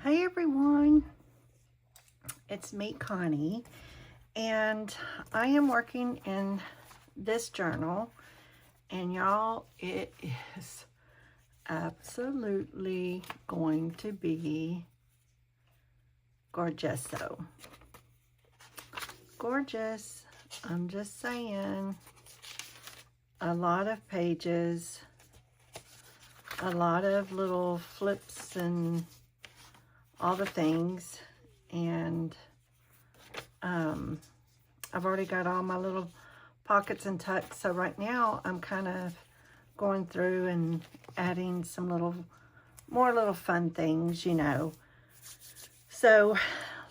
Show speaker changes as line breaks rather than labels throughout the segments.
Hi everyone, it's me, Connie, and I am working in this journal, and y'all, it is absolutely going to be gorgeous-o. Gorgeous, I'm just saying. A lot of pages, a lot of little flips and all the things, and I've already got all my little pockets and tucks, so right now I'm kind of going through and adding some more little fun things, you know. So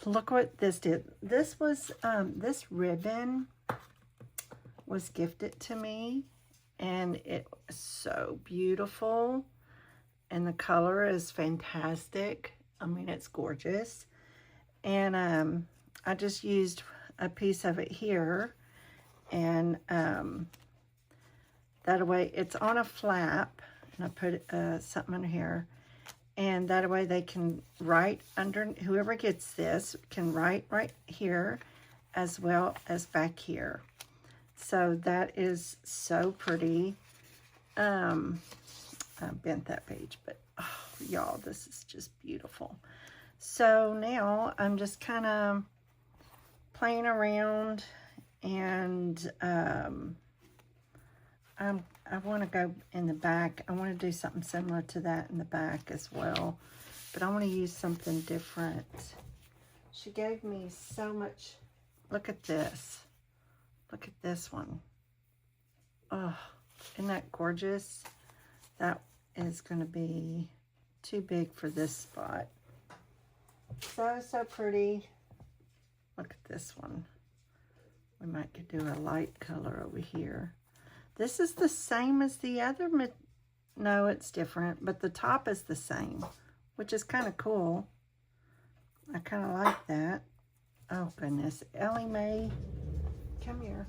look what this did. This was this ribbon was gifted to me, and it was so beautiful, and the color is fantastic. I mean, it's gorgeous. And I just used a piece of it here, and that way it's on a flap, and I put something in here, and that way they can write under, whoever gets this can write right here as well as back here. So that is so pretty. I bent that page, but oh, y'all, this is just beautiful. So now I'm just kind of playing around, and I want to go in the back. I want to do something similar to that in the back as well, but I want to use something different. She gave me so much. Look at this. Look at this one. Oh, isn't that gorgeous? That is going to be too big for this spot. So pretty. Look at this one. We might could do a light color over here. This is the same as the other. No, it's different, but the top is the same, which is kind of cool. I kind of like that. Oh goodness, Ellie Mae, come here.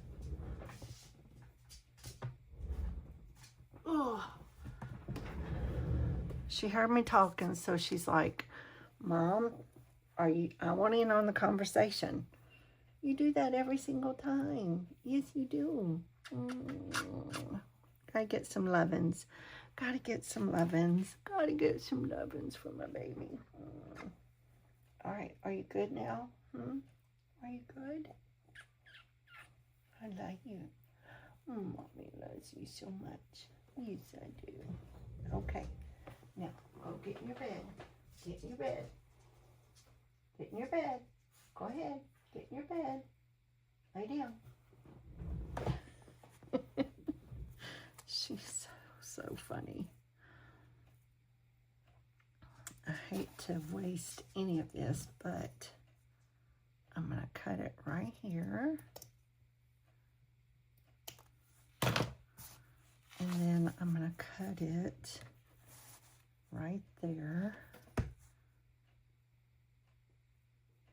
Oh, she heard me talking, so she's like, Mom, I want in on the conversation. You do that every single time. Yes, you do. Gotta get some lovin's. Gotta get some lovin's. Gotta get some lovin's for my baby. All right, are you good now? Are you good? I love you. Mommy loves you so much. Yes, I do. Okay, now go get in your bed. Get in your bed. Get in your bed. Go ahead. Get in your bed. Lay down. She's so funny. I hate to waste any of this, but I'm going to cut it right here. And then I'm going to cut it right there.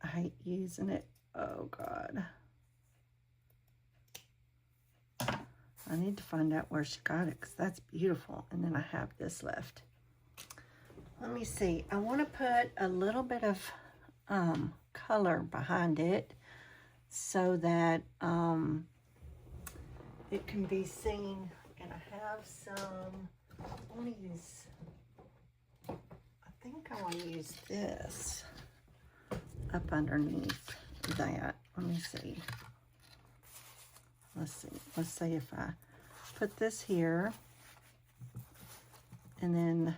I hate using it. Oh, God. I need to find out where she got it, because that's beautiful. And then I have this left. Let me see. I want to put a little bit of color behind it so that it can be seen. And I have some, I want to use, I think I want to use this up underneath that. Let me see. Let's see. Let's say if I put this here and then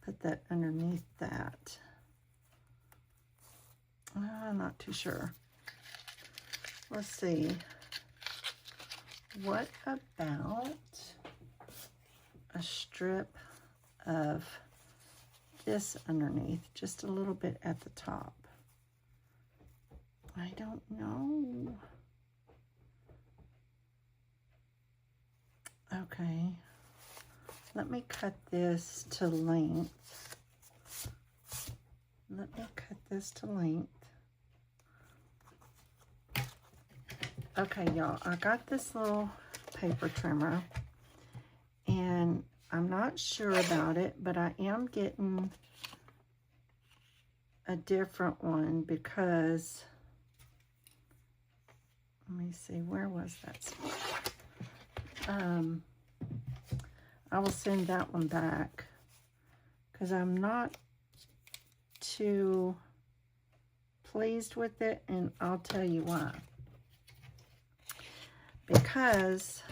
put that underneath that. I'm not too sure. Let's see. What about a strip of this underneath, just a little bit at the top? I don't know. Okay, let me cut this to length. Let me cut this to length. Okay, y'all, I got this little paper trimmer, and I'm not sure about it, but I am getting a different one because, let me see, where was that? I will send that one back because I'm not too pleased with it, and I'll tell you why. Because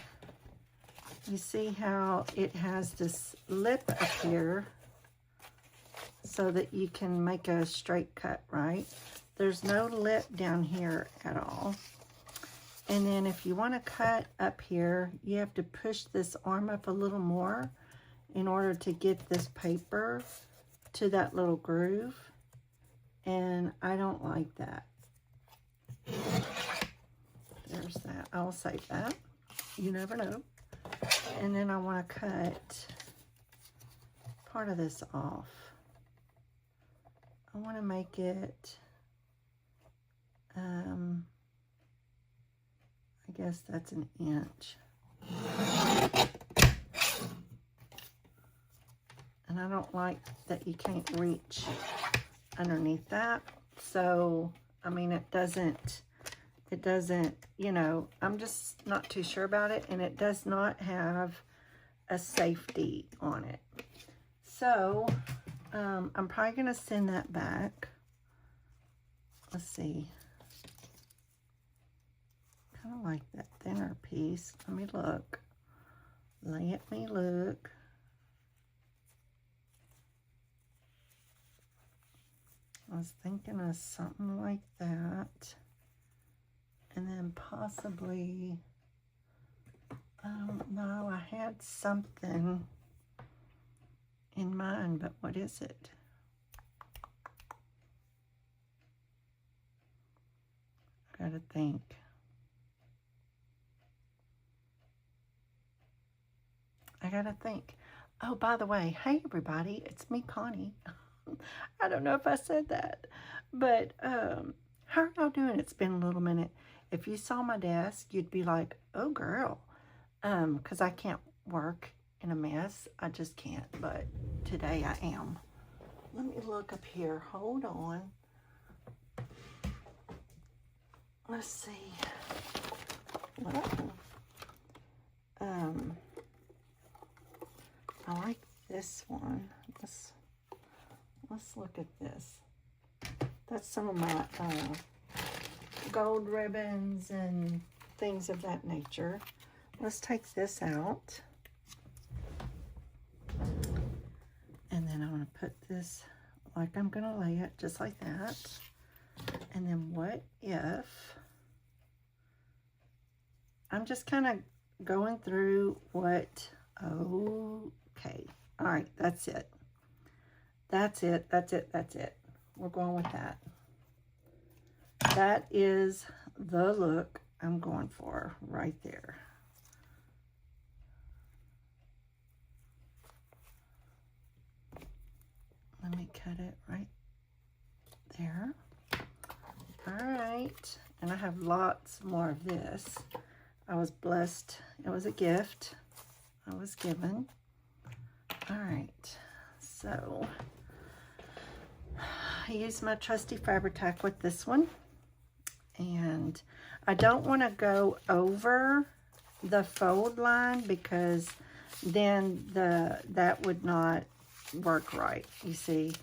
you see how it has this lip up here so that you can make a straight cut, right? There's no lip down here at all. And then if you want to cut up here, you have to push this arm up a little more in order to get this paper to that little groove. And I don't like that. There's that. I'll save that. You never know. And then I want to cut part of this off. I want to make it, I guess that's an inch. And I don't like that you can't reach underneath that. So, I mean, it doesn't, you know, I'm just not too sure about it. And it does not have a safety on it. So, I'm probably going to send that back. Let's see. Kind of like that thinner piece. Let me look. Let me look. I was thinking of something like that. And then possibly, I don't know, I had something in mind, but what is it? I gotta think. Oh, by the way, hey everybody, it's me, Connie. I don't know if I said that, but how are y'all doing? It's been a little minute. If you saw my desk, you'd be like, oh girl, because I can't work in a mess. I just can't, but today I am. Let me look up here. Hold on. Let's see. I like this one. Let's look at this. That's some of my gold ribbons and things of that nature. Let's take this out. And then I'm going to put this like I'm going to lay it, just like that. And then what if, I'm just kind of going through what, okay. All right, that's it. That's it. We're going with that. That is the look I'm going for right there. Let me cut it right there. All right, and I have lots more of this. I was blessed. It was a gift I was given. All right, so I use my trusty Fabri-Tac with this one, and I don't want to go over the fold line because then that would not work right, you see.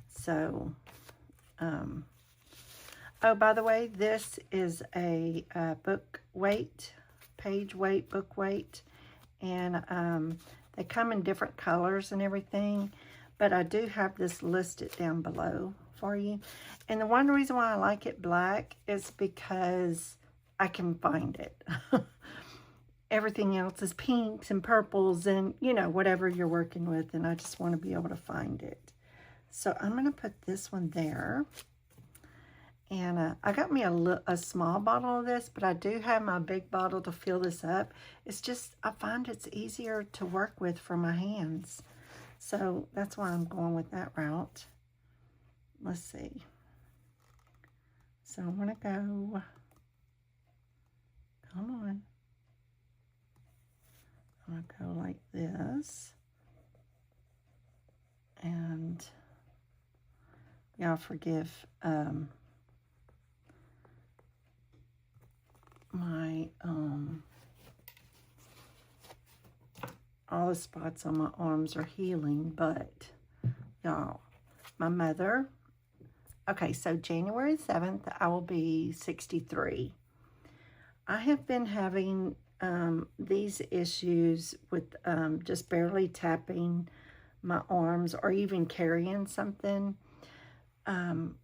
So oh, by the way, this is a book weight, page weight, book weight, and they come in different colors and everything, but I do have this listed down below for you. And the one reason why I like it black is because I can find it. Everything else is pinks and purples and, you know, whatever you're working with, and I just want to be able to find it. So I'm going to put this one there. And I got me a small bottle of this, but I do have my big bottle to fill this up. It's just, I find it's easier to work with for my hands. So that's why I'm going with that route. Let's see. So I'm going to go, come on. I'm going to go like this. And Y'all forgive my all the spots on my arms are healing, but y'all, my mother, okay, so January 7th, I will be 63. I have been having these issues with just barely tapping my arms or even carrying something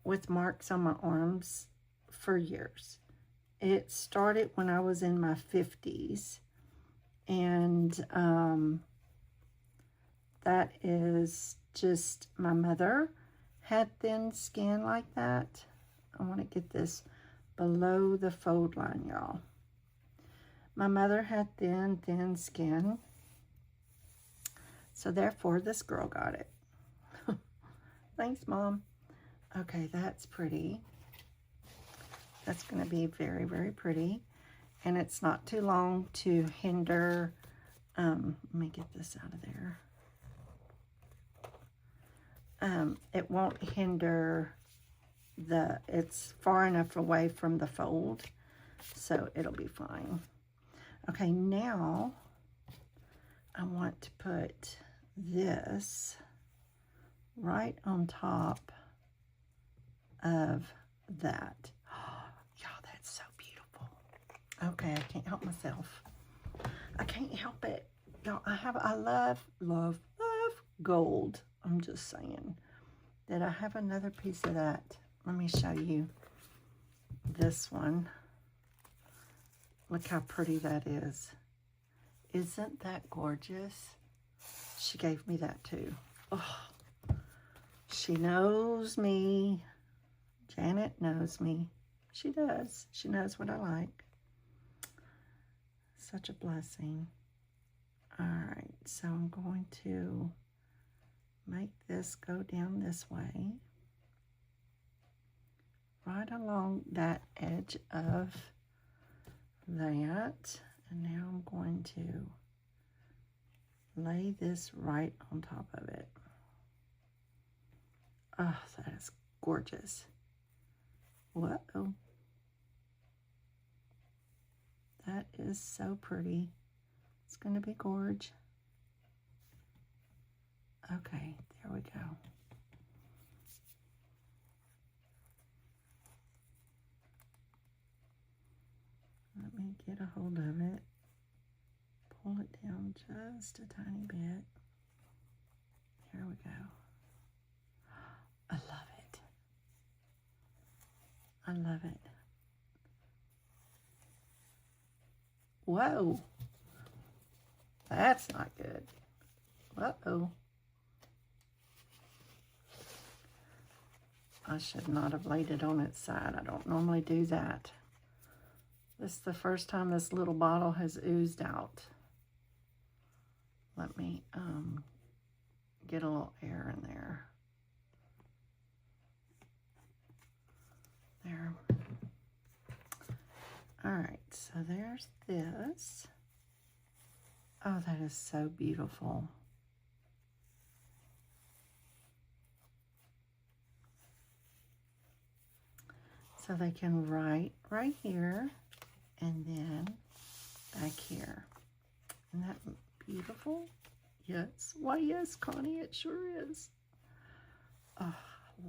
with marks on my arms for years. It started when I was in my 50s, and that is just, my mother had thin skin like that. I want to get this below the fold line, y'all. My mother had thin skin, so therefore this girl got it. Thanks, Mom. Okay, that's pretty. That's going to be very, very pretty. And it's not too long to hinder, let me get this out of there. It won't hinder it's far enough away from the fold, so it'll be fine. Okay, now I want to put this right on top of that. Y'all, that's so beautiful. Okay, I can't help myself. I can't help it. Y'all, I love gold. I'm just saying that I have another piece of that. Let me show you this one. Look how pretty that is. Isn't that gorgeous? She gave me that too. Oh, she knows me. Janet knows me. She does. She knows what I like. Such a blessing. All right, so I'm going to make this go down this way, right along that edge of that. And now I'm going to lay this right on top of it. Oh, that is gorgeous. Whoa. That is so pretty. It's going to be gorge. Okay, there we go. Let me get a hold of it. Pull it down just a tiny bit. Here we go. I love it. I love it. Whoa. That's not good. Uh-oh. I should not have laid it on its side. I don't normally do that. This is the first time this little bottle has oozed out. Let me get a little air in there. There. All right, so there's this. Oh, that is so beautiful. So they can write right here and then back here. Isn't that beautiful? Yes. Why, yes, Connie, it sure is. Oh,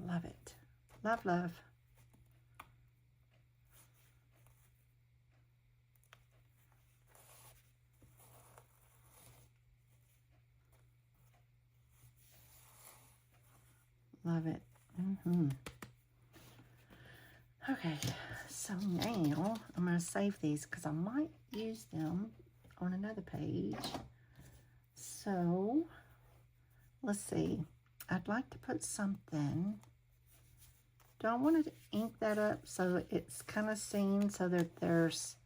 love it. Love, love. Love it. Okay, so now I'm going to save these because I might use them on another page. So, let's see. I'd like to put something. Do I want to ink that up so it's kind of seen so that there's,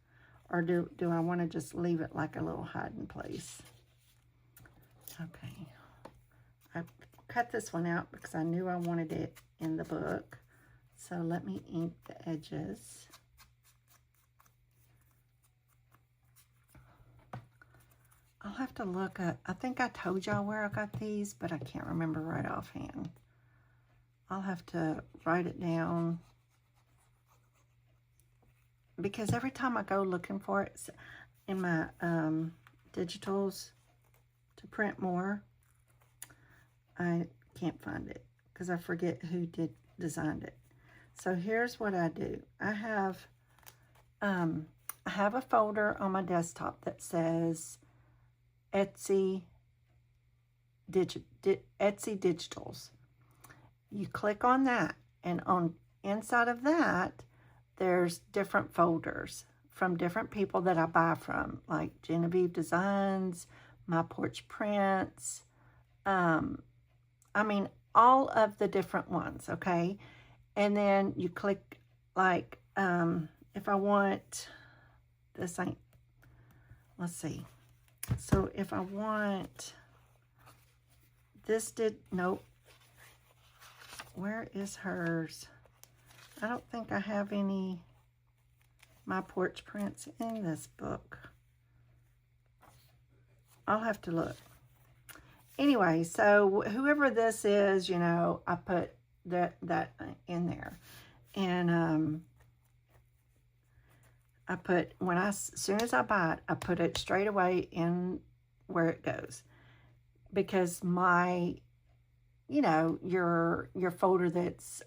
or do I want to just leave it like a little hiding place? Okay. I cut this one out because I knew I wanted it in the book. So let me ink the edges. I'll have to look up. I think I told y'all where I got these, but I can't remember right offhand. I'll have to write it down, because every time I go looking for it in my digitals to print more, I can't find it because I forget who designed it. So here's what I do. I have a folder on my desktop that says Etsy Digitals. You click on that, and on inside of that, there's different folders from different people that I buy from, like Genevieve Designs, My Porch Prints, I mean, all of the different ones, okay? And then you click, like, if I want, this ain't, let's see. So if I want, nope. Where is hers? I don't think I have any My Porch Prints in this book. I'll have to look. Anyway, so whoever this is, you know, I put that in there. And I put, as soon as I buy it, I put it straight away in where it goes. Because my, you know, your folder that's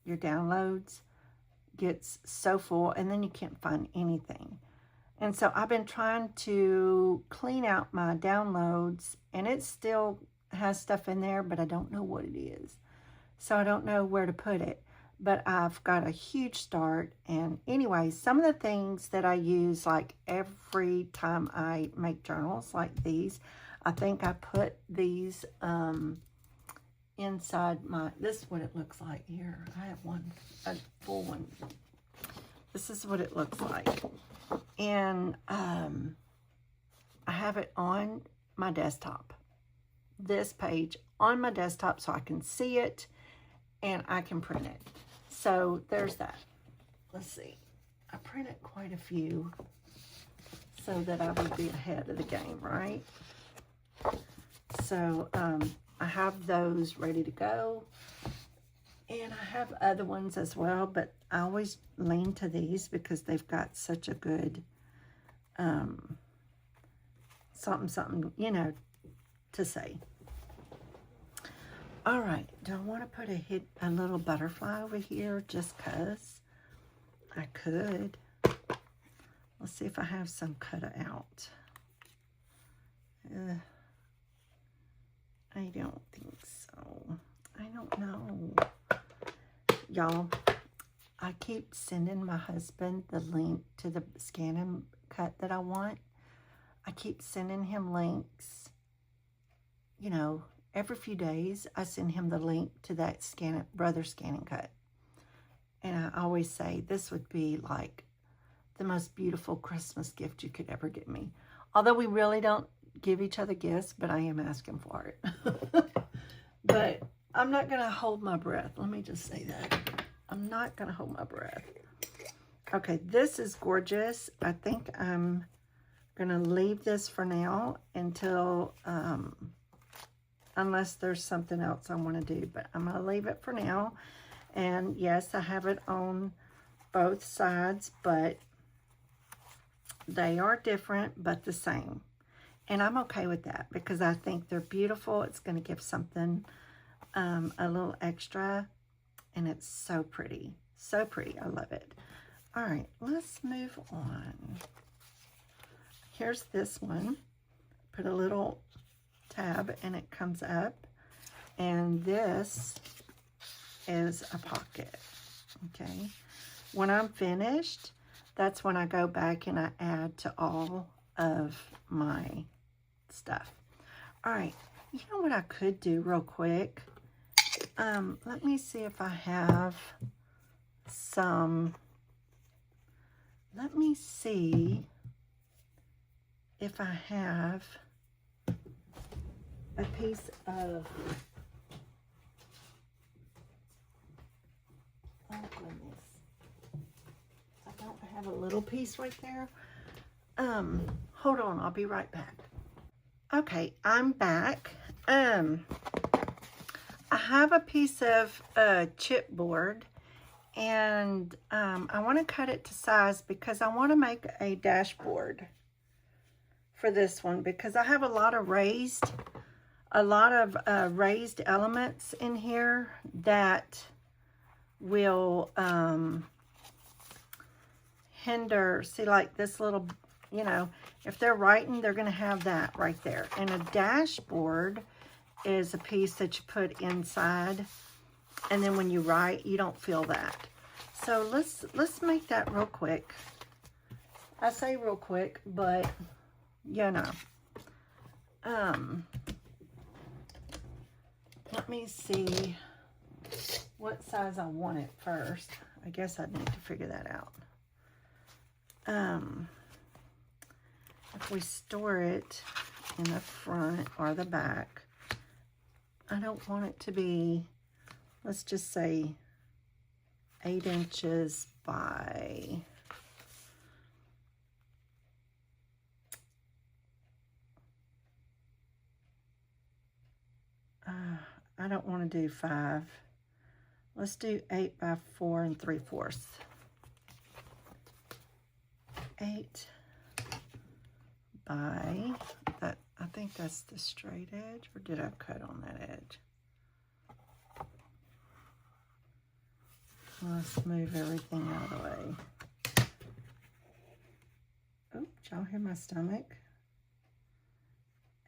your downloads gets so full, and then you can't find anything. And so I've been trying to clean out my downloads, and it still has stuff in there, but I don't know what it is. So I don't know where to put it. But I've got a huge start. And anyway, some of the things that I use, like every time I make journals like these, I think I put these inside my, this is what it looks like here. I have one, a full one. This is what it looks like. And I have it on my desktop. This page on my desktop so I can see it and I can print it. So there's that. Let's see. I printed quite a few so that I would be ahead of the game, right? So I have those ready to go. And I have other ones as well, but I always lean to these because they've got such a good something, you know, to say. All right, do I want to put a little butterfly over here just because I could? Let's see if I have some cut out. I don't think so. I don't know. Y'all, I keep sending my husband the link to the scan and cut that I want. I keep sending him links, you know, every few days. I send him the link to that brother scan and cut. And I always say this would be like the most beautiful Christmas gift you could ever get me. Although we really don't give each other gifts, but I am asking for it. But I'm not going to hold my breath. Let me just say that. I'm not going to hold my breath. Okay, this is gorgeous. I think I'm going to leave this for now until, unless there's something else I want to do. But I'm going to leave it for now. And yes, I have it on both sides, but they are different, but the same. And I'm okay with that because I think they're beautiful. It's going to give something a little extra, and it's so pretty. So pretty. I love it. All right, let's move on. Here's this one. Put a little tab and it comes up. And this is a pocket. Okay. When I'm finished, that's when I go back and I add to all of my stuff. All right. You know what I could do real quick? Let me see if I have some. Let me see if I have a piece of, oh goodness, I don't have a little piece right there. Hold on, I'll be right back. Okay, I'm back. have a piece of chipboard, and I want to cut it to size because I want to make a dashboard for this one, because I have a lot of raised elements in here that will hinder. See, like this little, you know, if they're writing, they're going to have that right there. And a dashboard is a piece that you put inside, and then when you write, you don't feel that. So let's make that real quick. I say real quick, but you know, let me see what size I want it first. I guess I'd need to figure that out. If we store it in the front or the back, I don't want it to be, let's just say 8 inches by I don't want to do 5. Let's do 8 by 4 3/4. 8 by that. I think that's the straight edge, or did I cut on that edge? Let's move everything out of the way. Oh, did y'all hear my stomach?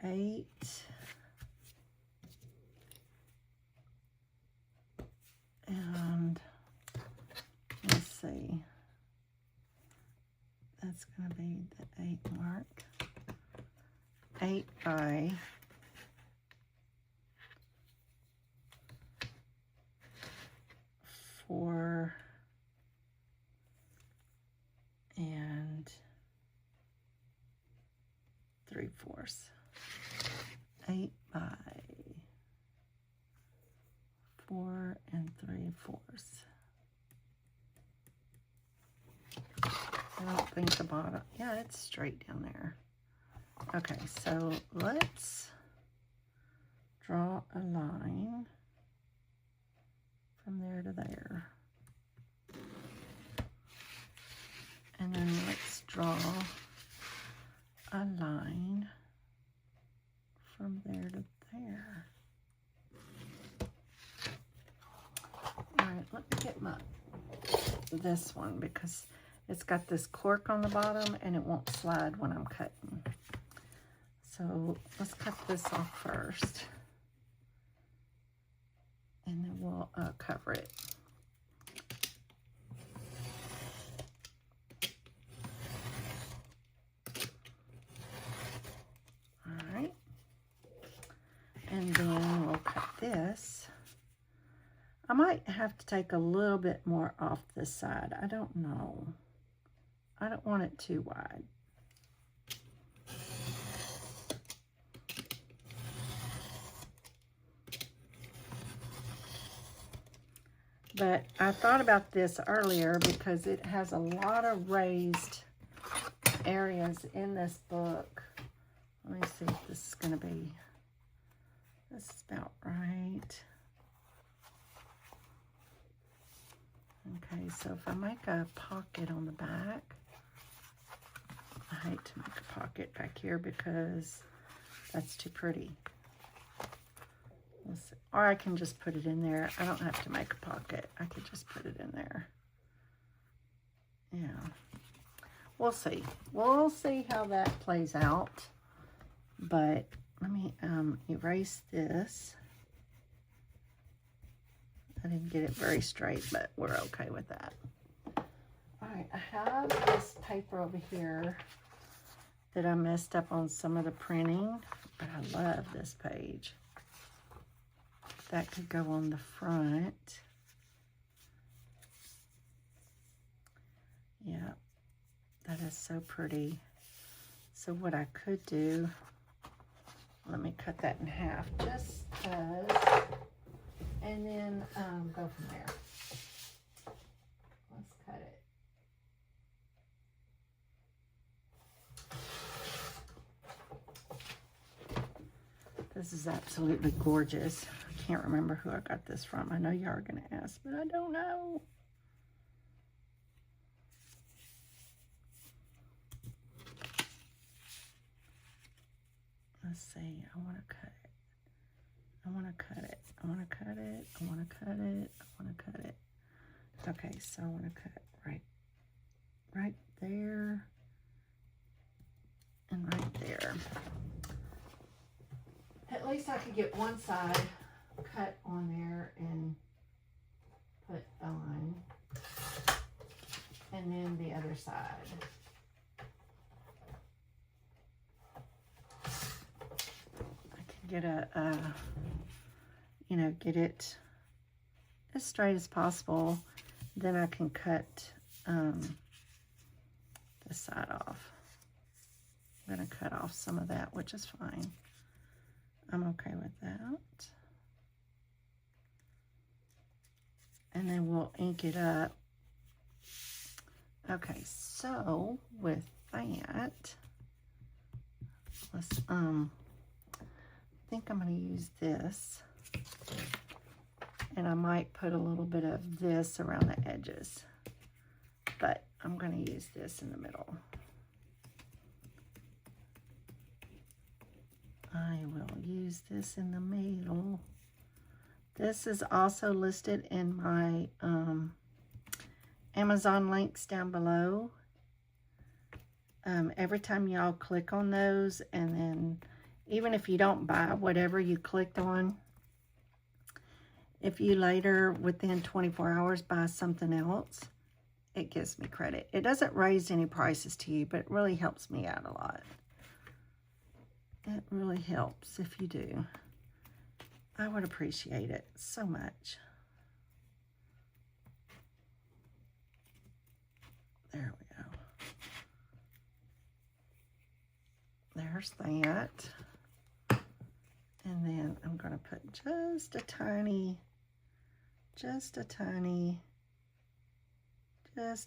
8 and let's see. That's going to be the 8 mark. 8 by 4 and 3/4. 8 by 4 and 3/4. I don't think the bottom, yeah, it's straight down there. Okay, so let's draw a line from there to there. And then let's draw a line from there to there. All right, let me get this one, because it's got this cork on the bottom and it won't slide when I'm cutting. So let's cut this off first, and then we'll cover it. All right, and then we'll cut this. I might have to take a little bit more off this side. I don't know. I don't want it too wide. But I thought about this earlier because it has a lot of raised areas in this book. Let me see if this is going to be, this is about right. Okay, so if I make a pocket on the back, I hate to make a pocket back here because that's too pretty. Let's see. Or I can just put it in there. I don't have to make a pocket. I could just put it in there. Yeah. We'll see. We'll see how that plays out. But let me erase this. I didn't get it very straight, but we're okay with that. All right, I have this paper over here that I messed up on some of the printing, but I love this page. That could go on the front. Yeah, that is so pretty. So what I could do, let me cut that in half just because, and then go from there. Let's cut it. This is absolutely gorgeous. I can't remember who I got this from. I know y'all are going to ask, but I don't know. Let's see. I want to cut it. I want to cut it. I want to cut it. I want to cut it. I want to cut it. Okay, so I want to cut right there and right there. At least I could get one side cut on there and put on, and then the other side. I can get you know, get it as straight as possible. Then I can cut this side off. I'm going to cut off some of that, which is fine. I'm okay with that. And then we'll ink it up. Okay, so with that, let's I think I'm going to use this. And I might put a little bit of this around the edges, but I'm going to use this in the middle. I will use this in the middle. This is also listed in my Amazon links down below. Every time y'all click on those, and then even if you don't buy whatever you clicked on, if you later, within 24 hours, buy something else, it gives me credit. It doesn't raise any prices to you, but it really helps me out a lot. It really helps if you do. I would appreciate it so much. There we go. There's that. And then I'm going to put just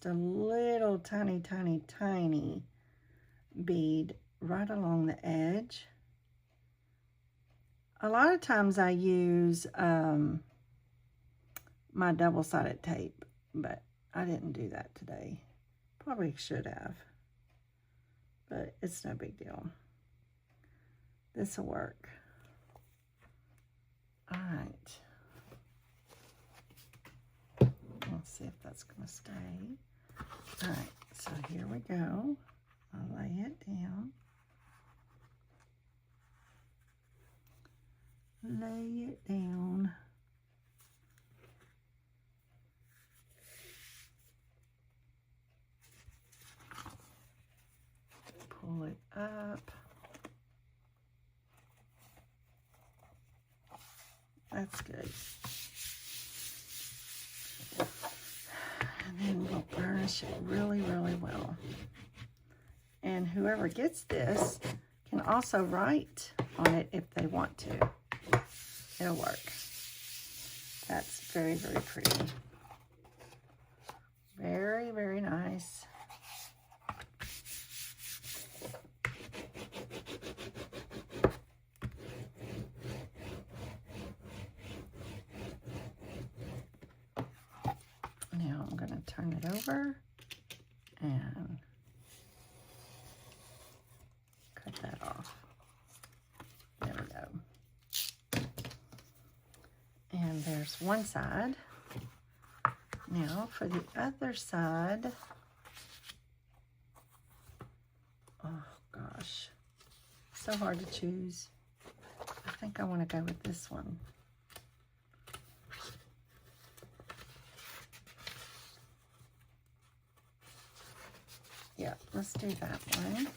a little tiny bead right along the edge. A lot of times I use my double-sided tape, but I didn't do that today. Probably should have, but it's no big deal. This will work. All right. Let's see if that's going to stay. All right, so here we go. I'll lay it down. Lay it down. Pull it up. That's good. And then we'll burnish it really well. And whoever gets this can also write on it if they want to. It'll work. That's very pretty. Very nice. Now I'm going to turn it over and cut that off. There we go. And there's one side. Now for the other side. Oh gosh, so hard to choose. I think I want to go with this one. Yeah, let's do that one.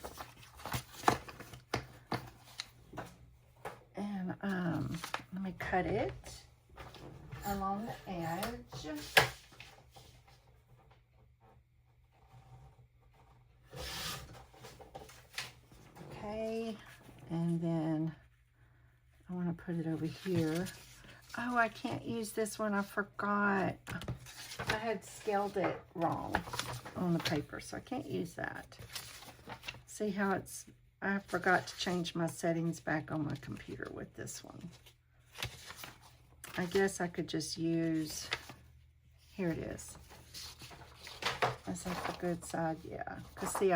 And let me cut it along the edge. Okay, and then I want to put it over here. Oh, I can't use this one. I forgot. I had scaled it wrong on the paper, so I can't use that. See how it's, I forgot to change my settings back on my computer with this one. I guess I could just use, here it is. Is that the good side? Yeah, because see,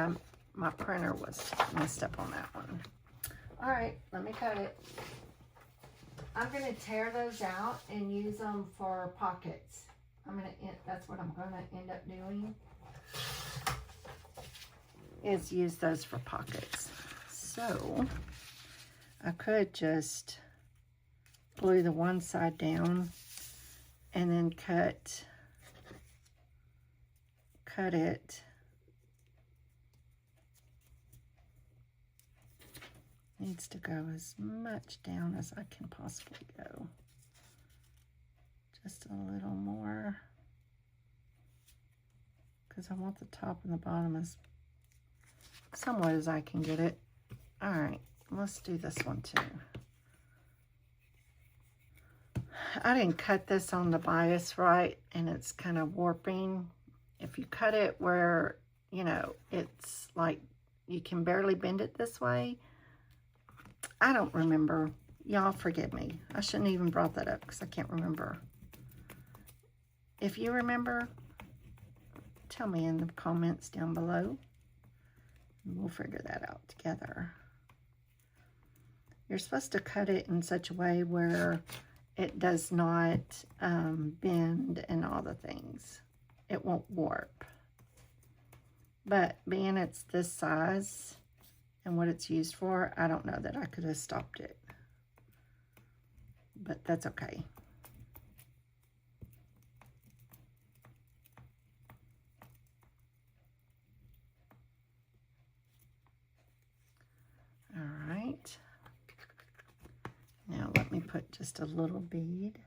my printer was messed up on that one. All right, let me cut it. I'm going to tear those out and use them for pockets. That's what I'm going to end up doing, is use those for pockets. So I could just glue the one side down and then cut it. Needs to go as much down as I can possibly go. Just a little more, because I want the top and the bottom as somewhat as I can get it. All right, let's do this one too. I didn't cut this on the bias right, and it's kind of warping. If you cut it where, you know, it's like you can barely bend it this way, I don't remember. Y'all forgive me. I shouldn't even brought that up because I can't remember. If you remember, tell me in the comments down below. And we'll figure that out together. You're supposed to cut it in such a way where it does not bend and all the things. It won't warp. But being it's this size and what it's used for, I don't know that I could have stopped it. But that's okay. All right. Now let me put just a little bead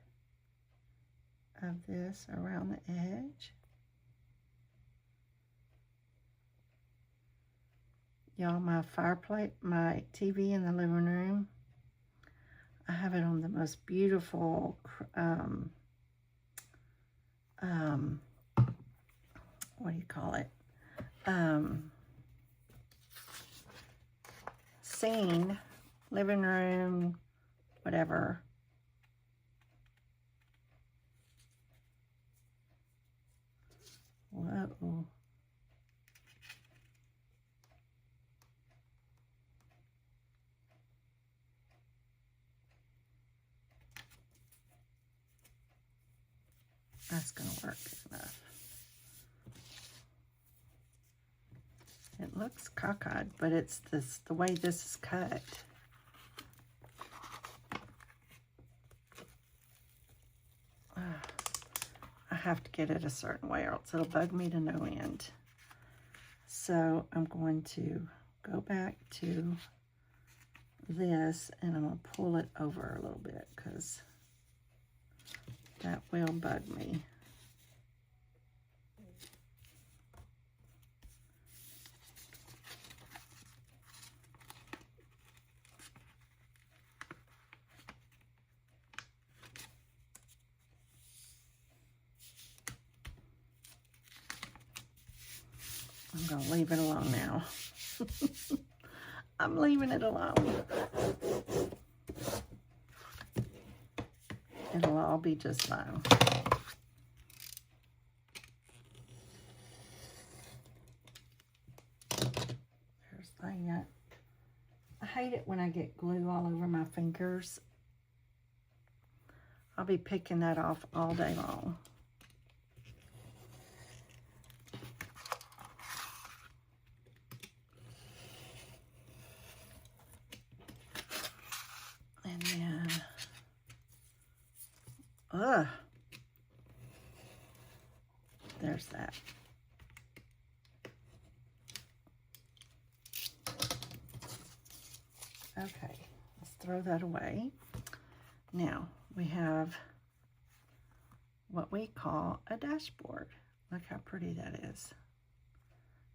of this around the edge. Y'all, my fireplace, my TV in the living room, I have it on the most beautiful, what do you call it? Scene, living room, whatever. Whoa. That's going to work enough. It looks cockeyed, but it's the way this is cut. I have to get it a certain way or else it'll bug me to no end. So I'm going to go back to this and I'm going to pull it over a little bit because that will bug me. I'm going to leave it alone now. I'm leaving it alone. It'll all be just fine. There's that. I hate it when I get glue all over my fingers. I'll be picking that off all day long. And then, there's that. Okay, let's throw that away. Now, we have what we call a dashboard. Look how pretty that is.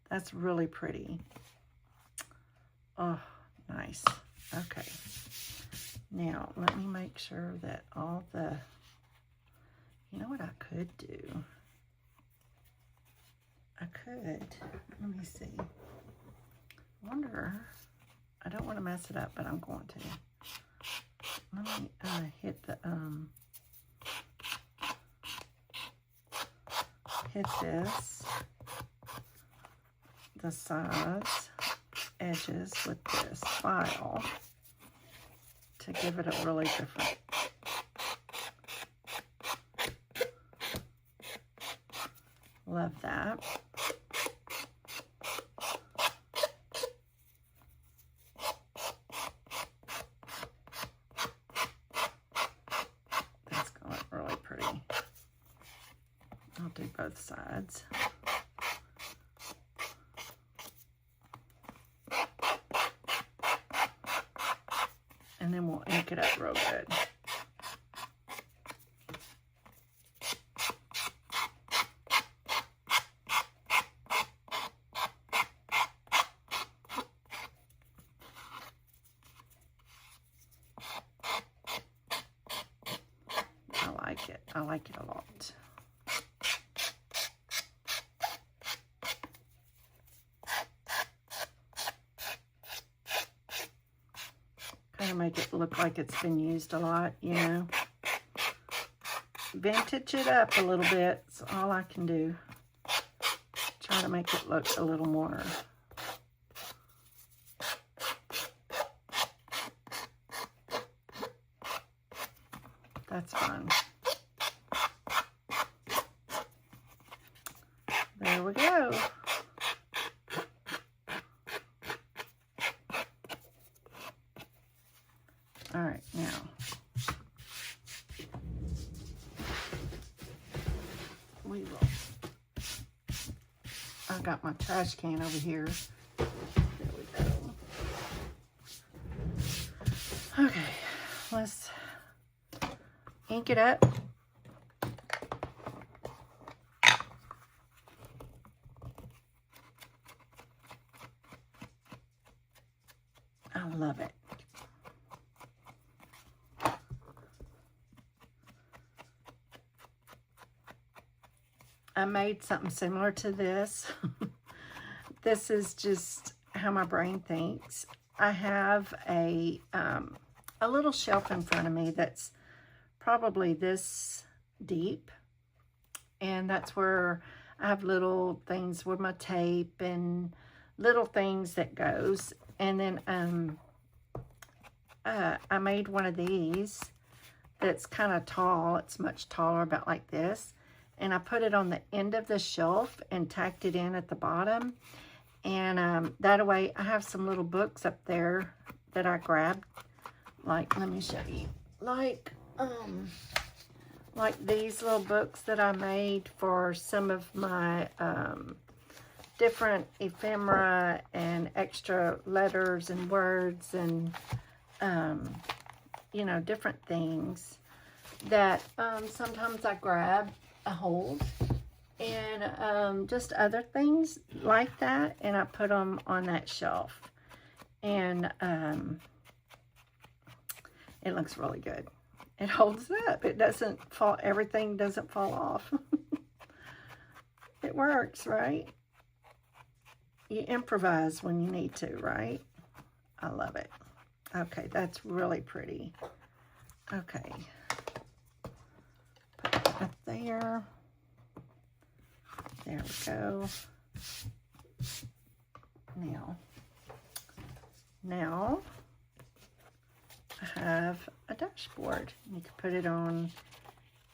That's really pretty. Oh, nice. Okay. Now, let me make sure that all the, you know what I could do? I could, let me see. I wonder, I don't want to mess it up, but I'm going to. Let me hit the hit the sides, edges with this file to give it a really different. Love that. That's going really pretty. I'll do both sides. And then we'll ink it up real good. I like it a lot. Kind of make it look like it's been used a lot, you know. Vintage it up a little bit. That's all I can do. Try to make it look a little more. That's fun. There we go. All right, now we will. I got my trash can over here. There we go. Okay, let's ink it up. I love it. I made something similar to this. This is just how my brain thinks. I have a little shelf in front of me that's probably this deep, and that's where I have little things with my tape and little things that goes. And then I made one of these that's kind of tall. It's much taller, about like this. And I put it on the end of the shelf and tacked it in at the bottom. And that way I have some little books up there that I grabbed. Like, let me show you. Like these little books that I made for some of my different ephemera and extra letters and words and, you know, different things that sometimes I grab a hold, and just other things like that, and I put them on that shelf, and it looks really good. It holds up. It doesn't fall, everything doesn't fall off. It works, right? You improvise when you need to, right? I love it. Okay, that's really pretty. Okay. Put that up there. There we go. Now I have a dashboard. You can put it on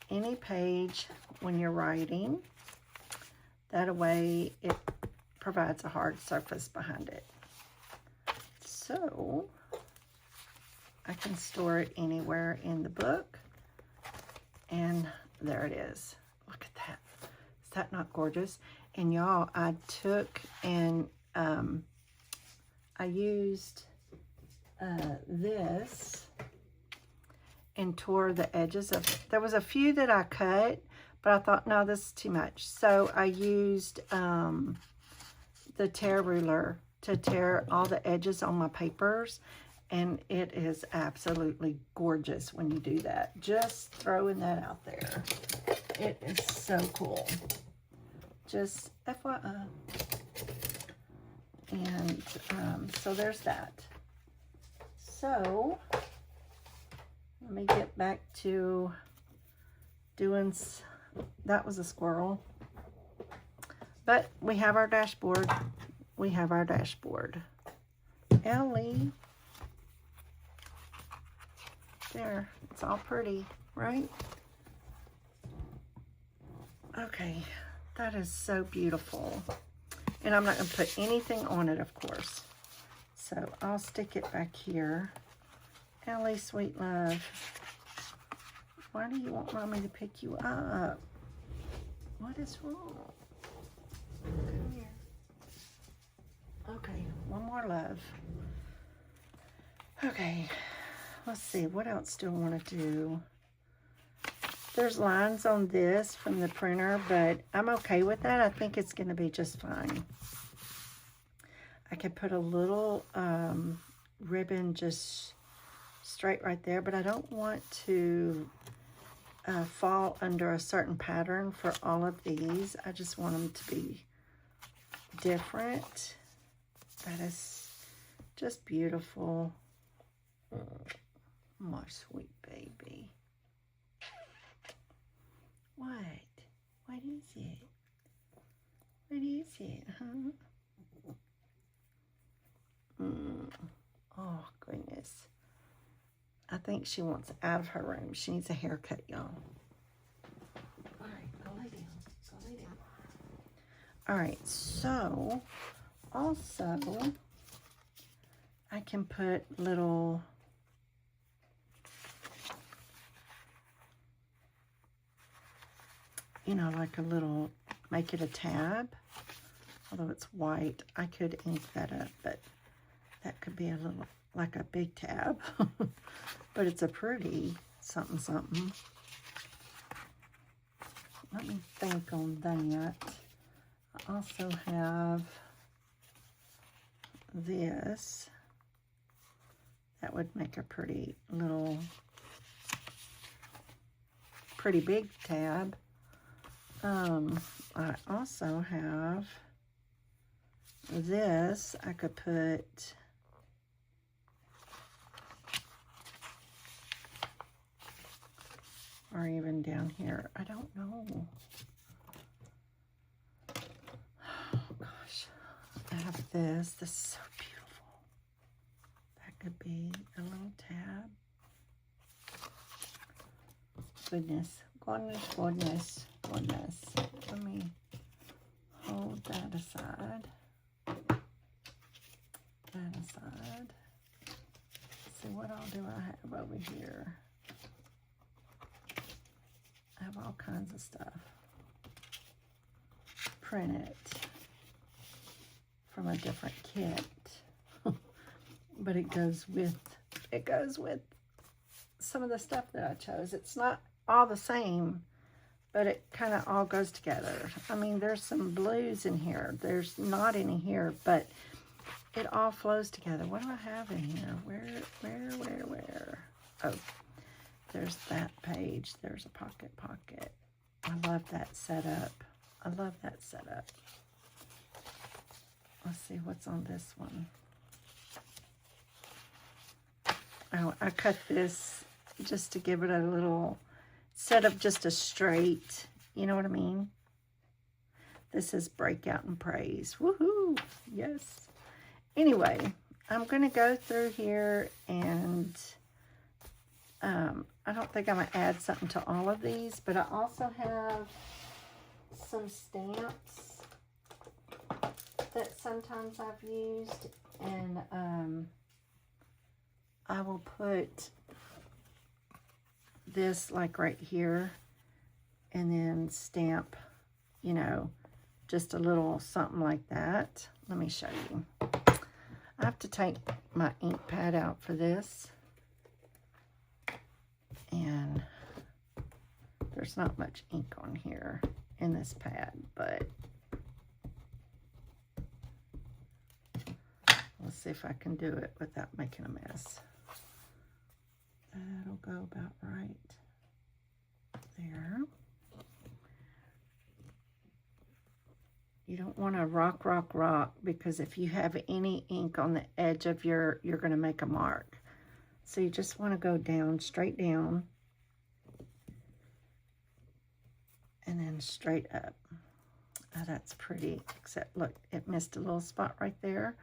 any page when you're writing. That way it provides a hard surface behind it. So I can store it anywhere in the book. And there it is. Look at that. Is that not gorgeous? And y'all, I took and I used this and tore the edges of it. There was a few that I cut, but I thought, no, this is too much. So I used the tear ruler to tear all the edges on my papers. And it is absolutely gorgeous when you do that. Just throwing that out there. It is so cool. Just FYI. And so there's that. So let me get back to doing, that was a squirrel. But we have our dashboard. We have our dashboard. Ellie. There. It's all pretty, right? Okay. That is so beautiful. And I'm not going to put anything on it, of course. So I'll stick it back here. Ellie, sweet love. Why do you want Mommy to pick you up? What is wrong? Come here. Okay, one more love. Okay, let's see. What else do I want to do? There's lines on this from the printer, but I'm okay with that. I think it's going to be just fine. I could put a little ribbon just straight right there, but I don't want to fall under a certain pattern for all of these. I just want them to be different. That is just beautiful. My sweet baby. What? What is it? What is it, huh? Oh, goodness. I think she wants out of her room. She needs a haircut, y'all. All right, go lay down. Go lay down. All right, so also I can put little like a little, make it a tab. Although it's white, I could ink that up, but that could be a little, like a big tab. But it's a pretty something, something. Let me think on that. I also have this. That would make a pretty little, pretty big tab. I also have this. I could put or even down here. I don't know. Oh gosh. I have this. This is so beautiful. That could be a little tab. Goodness. Goodness, goodness, goodness. Let me hold that aside. That aside. Let's see, what all do I have over here? I have all kinds of stuff. Print it from a different kit. But it goes with some of the stuff that I chose. It's not all the same, but it kind of all goes together. I mean, there's some blues in here. There's not any here, but it all flows together. What do I have in here? Where? Oh, there's that page. There's a pocket. I love that setup. I love that setup. Let's see what's on this one. Oh, I cut this just to give it a little, instead of just a straight, you know what I mean? This is Breakout and Praise. Woohoo! Yes. Anyway, I'm going to go through here and I don't think I'm going to add something to all of these, but I also have some stamps that sometimes I've used, and I will put this like right here and then stamp, you know, just a little something like that. Let me show you. I have to take my ink pad out for this, and there's not much ink on here in this pad, but let's see if I can do it without making a mess. That'll go about right there. You don't want to rock, because if you have any ink on the edge of you're going to make a mark. So you just want to go down, straight down, and then straight up. Oh, that's pretty, except look, it missed a little spot right there.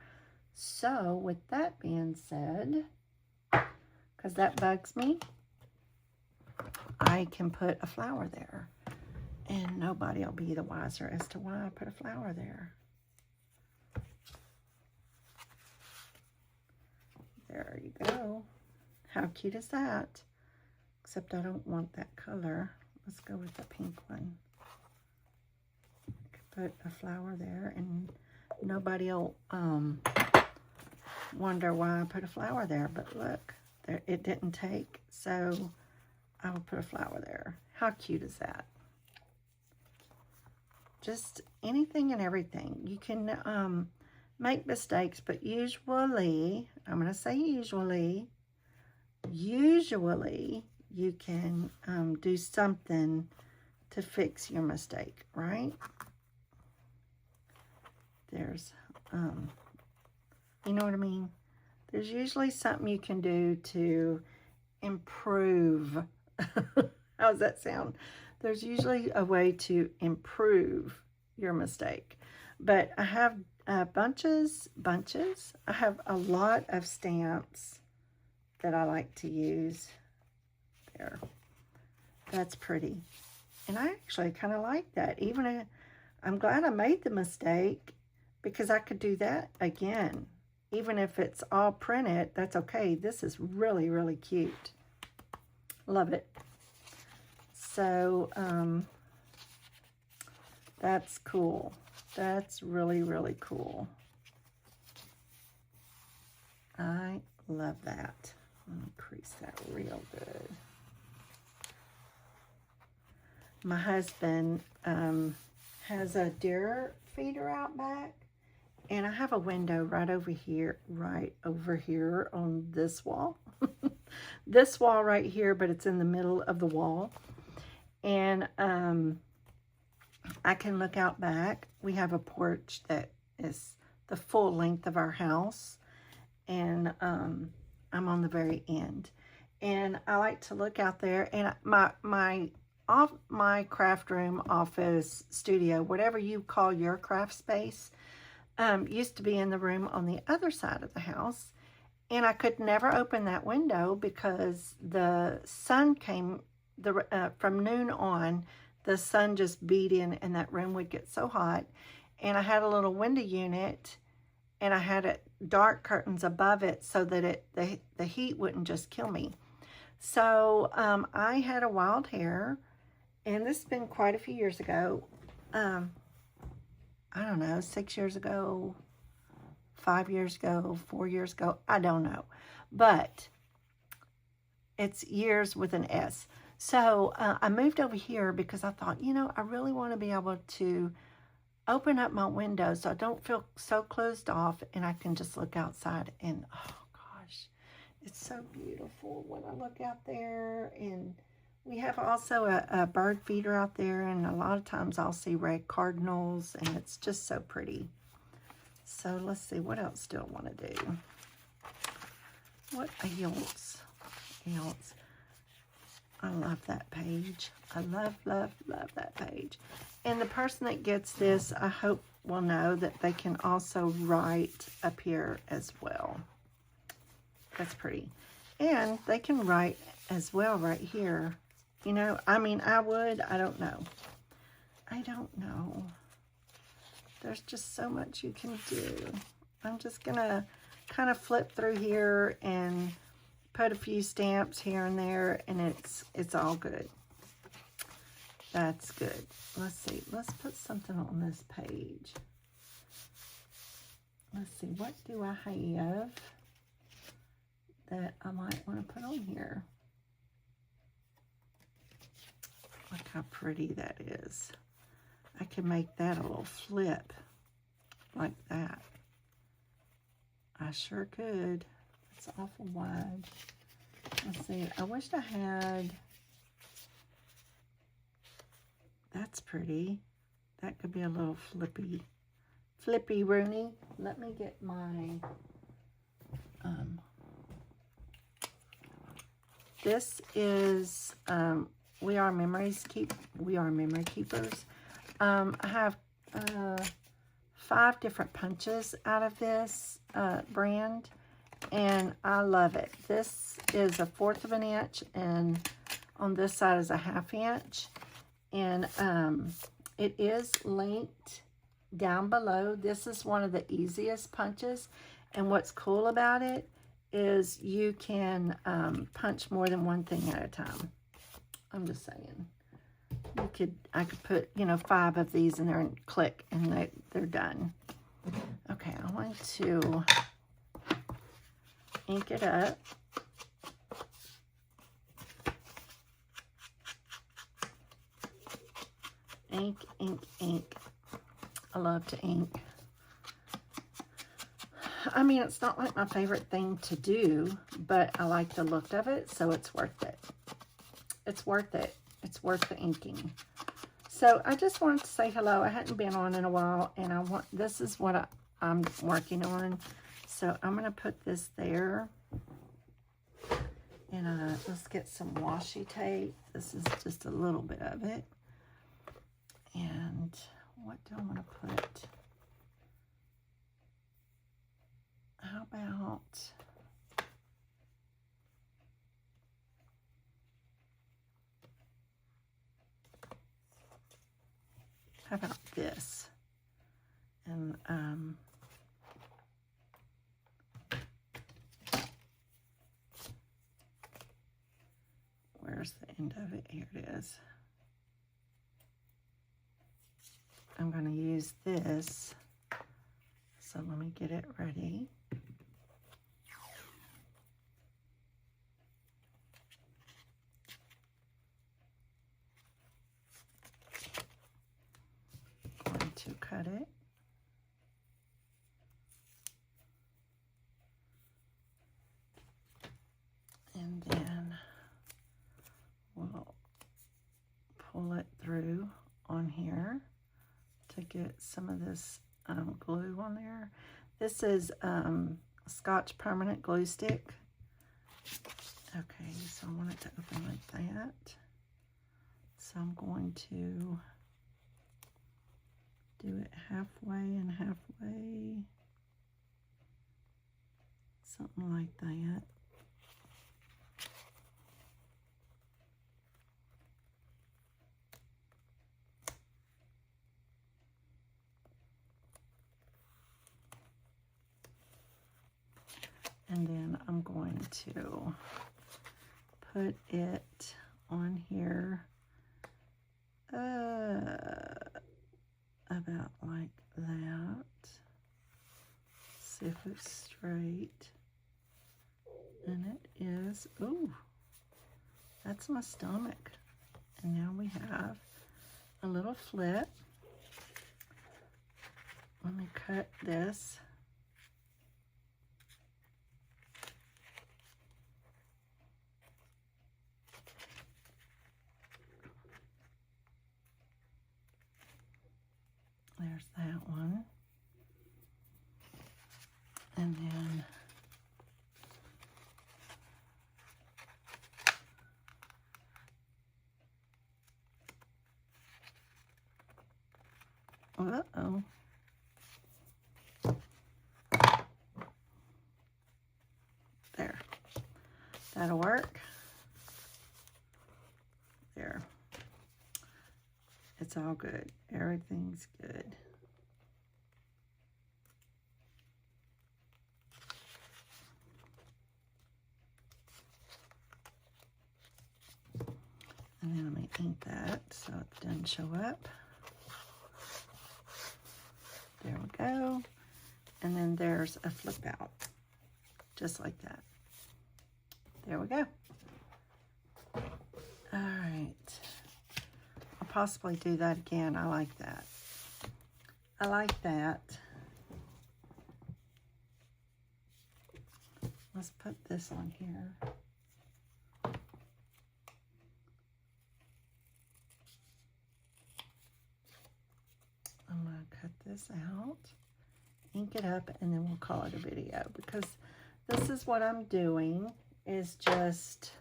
So with that being said, because that bugs me, I can put a flower there. And nobody will be the wiser as to why I put a flower there. There you go. How cute is that? Except I don't want that color. Let's go with the pink one. I could put a flower there and nobody will wonder why I put a flower there. But look, there, it didn't take, so I will put a flower there. How cute is that? Just anything and everything. You can make mistakes, but usually, I'm going to say usually you can do something to fix your mistake, right? There's, you know what I mean? There's usually something you can do to improve. How does that sound? There's usually a way to improve your mistake. But I have bunches. I have a lot of stamps that I like to use. There. That's pretty. And I actually kind of like that. I'm glad I made the mistake because I could do that again. Even if it's all printed, that's okay. This is really, really cute. Love it. So, that's cool. That's really, really cool. I love that. Let me crease that real good. My husband has a deer feeder out back, and I have a window right over here on this wall. This wall right here, but it's in the middle of the wall. And I can look out back. We have a porch that is the full length of our house, and I'm on the very end. And I like to look out there, and my craft room, office, studio, whatever you call your craft space, used to be in the room on the other side of the house. And I could never open that window because the sun came, from noon on, the sun just beat in and that room would get so hot. And I had a little window unit and I had dark curtains above it so that the heat wouldn't just kill me. So I had a wild hair, and this has been quite a few years ago. I don't know, 6 years ago, 5 years ago, 4 years ago, I don't know. But it's years with an S. So I moved over here because I thought, you know, I really want to be able to open up my windows so I don't feel so closed off and I can just look outside. And oh gosh, it's so beautiful when I look out there. And we have also a bird feeder out there, and a lot of times I'll see red cardinals, and it's just so pretty. So let's see, what else do I want to do? What else? I love that page. I love that page. And the person that gets this, I hope will know that they can also write up here as well. That's pretty. And they can write as well right here. You know, I mean, I don't know. I don't know. There's just so much you can do. I'm just going to kind of flip through here and put a few stamps here and there, and it's all good. That's good. Let's see. Let's put something on this page. Let's see. What do I have that I might want to put on here? Look how pretty that is. I can make that a little flip like that. I sure could. It's awful wide. Let's see. I wish I had. That's pretty. That could be a little flippy Rooney. Let me get my this is We Are Memory Keepers. I have 5 different punches out of this brand, and I love it. This is 1/4 of an inch, and on this side is 1/2 inch, and it is linked down below. This is one of the easiest punches, and what's cool about it is you can punch more than one thing at a time. I'm just saying. I could put, you know, 5 of these in there and click, and they're done. Okay, I want to ink it up. Ink, ink, ink. I love to ink. I mean, it's not like my favorite thing to do, but I like the look of it, so it's worth it. It's worth it. It's worth the inking. So I just wanted to say hello. I hadn't been on in a while, and this is what I'm working on. So I'm going to put this there. And let's get some washi tape. This is just a little bit of it. And what do I want to put? How about this? And where's the end of it? Here it is. I'm going to use this. So let me get it ready. Going to cut it. And then we'll pull it through on here to get some of this glue on there. This is Scotch Permanent Glue Stick. Okay, so I want it to open like that. So I'm going to do it halfway and halfway. Something like that. And then I'm going to put it on here about like that. See if it's straight. And it is. Ooh, that's my stomach. And now we have a little flip. Let me cut this. There's that one. And then uh-oh. There. That'll work. There. It's all good. Everything's good. And then I'm going to ink that so it doesn't show up. There we go. And then there's a flip out. Just like that. There we go. All right. I'll possibly do that again. I like that. I like that. Let's put this on here. I'm going to cut this out, ink it up, and then we'll call it a video, because this is what I'm doing, is just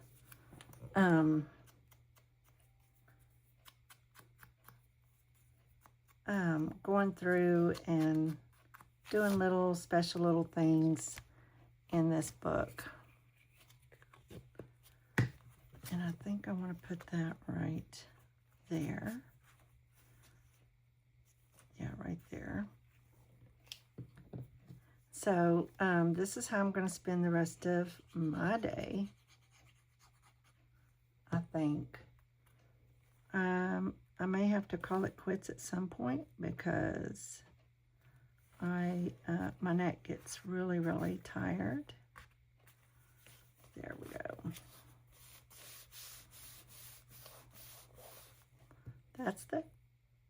going through and doing little special little things in this book. And I think I want to put that right there. Yeah, right there. So this is how I'm going to spend the rest of my day, I think. I may have to call it quits at some point because my neck gets really, really tired. There we go.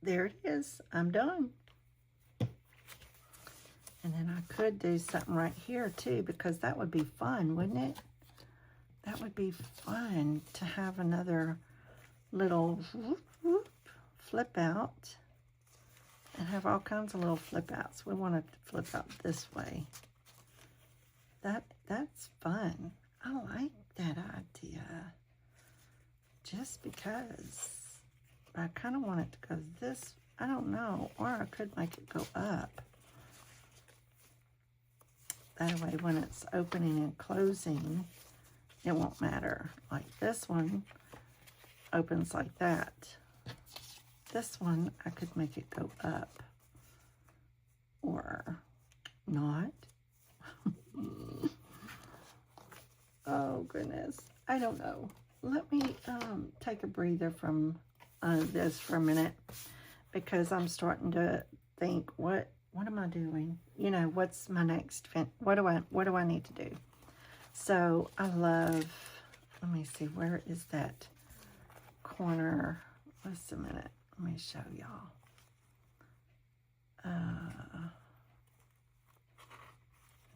There it is. I'm done. And then I could do something right here too, because that would be fun, wouldn't it? That would be fun to have another little whoop, whoop, flip out and have all kinds of little flip outs. We want to flip out this way. That's fun. I like that idea. Just because. I kind of want it to go this, I don't know, or I could make it go up. That way when it's opening and closing, it won't matter. Like this one opens like that. This one, I could make it go up or not. Oh goodness, I don't know. Let me take a breather from this for a minute, because I'm starting to think, what am I doing? You know, what's my next what do I need to do? So I love, let me see, where is that corner? Just a minute, let me show y'all.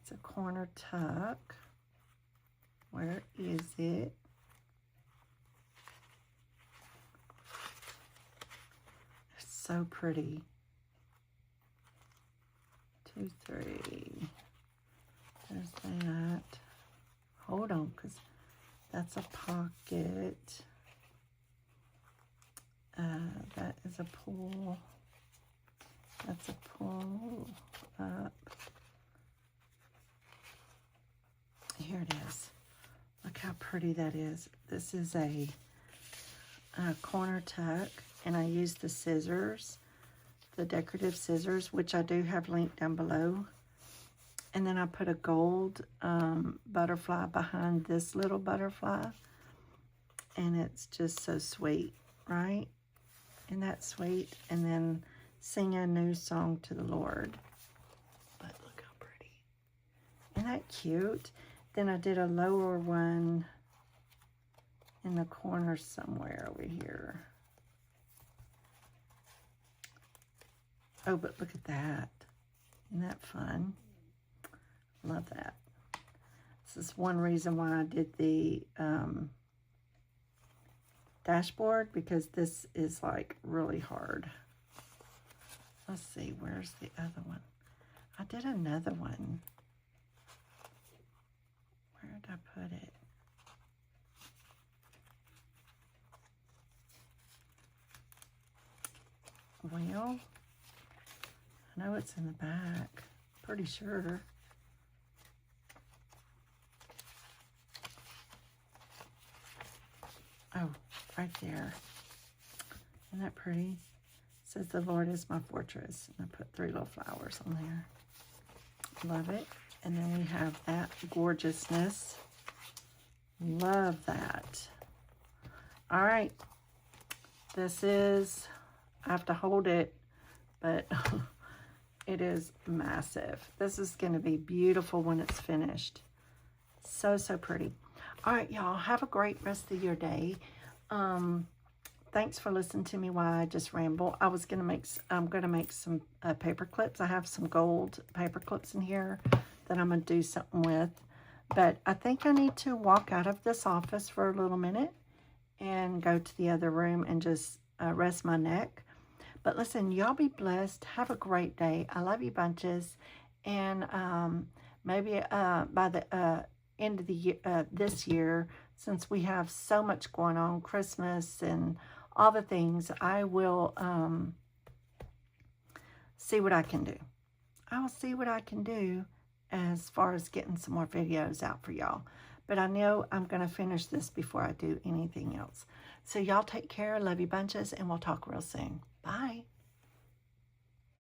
It's a corner tuck. Where is it? So pretty. 2, 3. There's that. Hold on, because that's a pocket. That is a pull. That's a pull up. Here it is. Look how pretty that is. This is a corner tuck. And I use the scissors, the decorative scissors, which I do have linked down below. And then I put a gold butterfly behind this little butterfly. And it's just so sweet, right? Isn't that sweet? And then sing a new song to the Lord. But look how pretty. Isn't that cute? Then I did a lower one in the corner somewhere over here. Oh, but look at that. Isn't that fun? Love that. This is one reason why I did the dashboard, because this is like really hard. Let's see, where's the other one? I did another one. Where did I put it? Well, I know it's in the back, pretty sure. Oh, right there. Isn't that pretty? It says, "The Lord is my fortress." And I put 3 little flowers on there. Love it. And then we have that gorgeousness. Love that. All right. This is, I have to hold it, but it is massive. This is going to be beautiful when it's finished. So, so pretty. All right, y'all, have a great rest of your day. Thanks for listening to me while I just ramble. I'm going to make some paper clips. I have some gold paper clips in here that I'm going to do something with. But I think I need to walk out of this office for a little minute and go to the other room and just rest my neck. But listen, y'all be blessed. Have a great day. I love you bunches. And maybe by the end of the year, this year, since we have so much going on, Christmas and all the things, I will see what I can do. I will see what I can do as far as getting some more videos out for y'all. But I know I'm going to finish this before I do anything else. So y'all take care. Love you bunches, and we'll talk real soon. Bye.